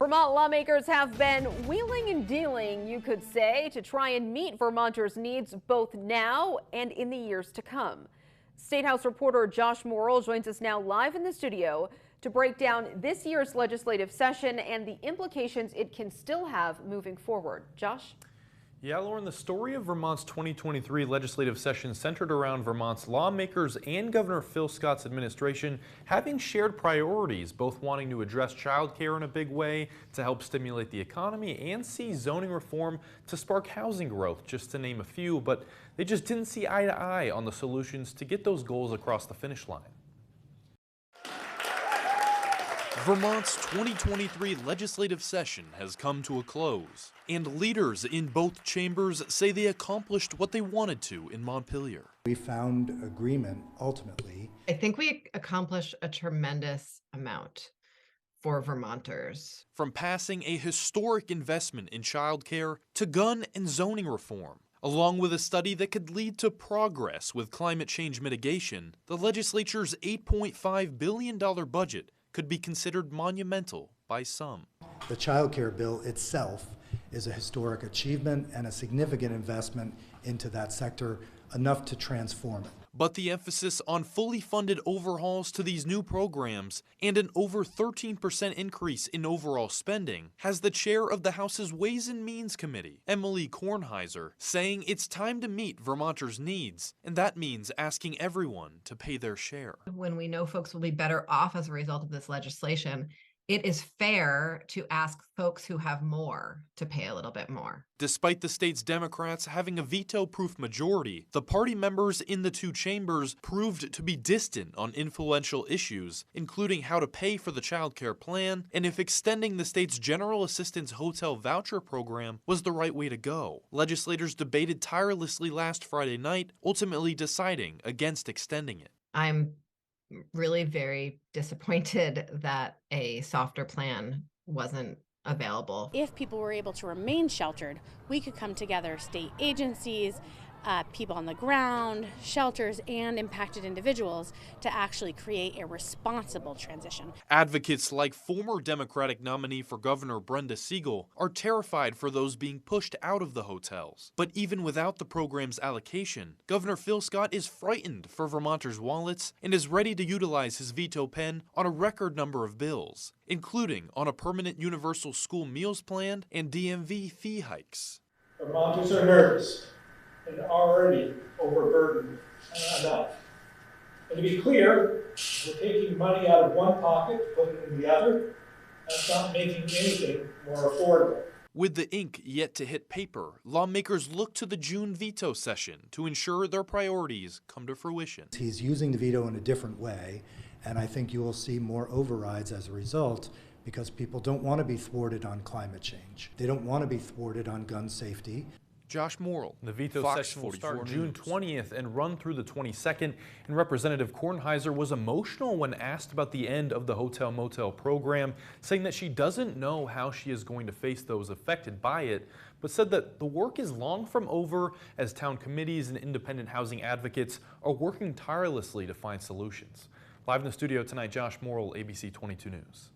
Vermont lawmakers have been wheeling and dealing, you could say, to try and meet Vermonters' needs both now and in the years to come. State House reporter Josh Morrill joins us now live in the studio to break down this year's legislative session and the implications it can still have moving forward. Josh? Yeah, Lauren, the story of Vermont's 2023 legislative session centered around Vermont's lawmakers and Governor Phil Scott's administration having shared priorities, both wanting to address child care in a big way to help stimulate the economy and see zoning reform to spark housing growth, just to name a few, but they just didn't see eye to eye on the solutions to get those goals across the finish line. Vermont's 2023 legislative session has come to a close, and leaders in both chambers say they accomplished what they wanted to in Montpelier. We found agreement ultimately. I think we accomplished a tremendous amount for Vermonters. From passing a historic investment in childcare to gun and zoning reform, along with a study that could lead to progress with climate change mitigation, the legislature's $8.5 billion budget could be considered monumental by some. The child care bill itself is a historic achievement and a significant investment into that sector, enough to transform it. But the emphasis on fully funded overhauls to these new programs and an over 13% increase in overall spending has the chair of the House's Ways and Means Committee, Emily Kornheiser, saying it's time to meet Vermonters' needs, and that means asking everyone to pay their share. When we know folks will be better off as a result of this legislation, it is fair to ask folks who have more to pay a little bit more. Despite the state's Democrats having a veto-proof majority, the party members in the two chambers proved to be distant on influential issues, including how to pay for the child care plan and if extending the state's general assistance hotel voucher program was the right way to go. Legislators debated tirelessly last Friday night, ultimately deciding against extending it. I'm really very disappointed that a softer plan wasn't available. If people were able to remain sheltered, we could come together, state agencies, people on the ground, shelters, and impacted individuals to actually create a responsible transition. Advocates like former Democratic nominee for governor Brenda Siegel are terrified for those being pushed out of the hotels. But even without the program's allocation, Governor Phil Scott is frightened for Vermonters' wallets and is ready to utilize his veto pen on a record number of bills, including on a permanent universal school meals plan and DMV fee hikes. Vermonters are nervous and already overburdened enough. And to be clear, we're taking money out of one pocket, putting it in the other. That's not making anything more affordable. With the ink yet to hit paper, lawmakers look to the June veto session to ensure their priorities come to fruition. He's using the veto in a different way, and I think you will see more overrides as a result, because people don't want to be thwarted on climate change. They don't want to be thwarted on gun safety. Josh Morrill, The veto Fox session will 44 start June News. 20th and run through the 22nd. And Representative Kornheiser was emotional when asked about the end of the hotel motel program, saying that she doesn't know how she is going to face those affected by it, but said that the work is long from over as town committees and independent housing advocates are working tirelessly to find solutions. Live in the studio tonight, Josh Morrill, ABC 22 News.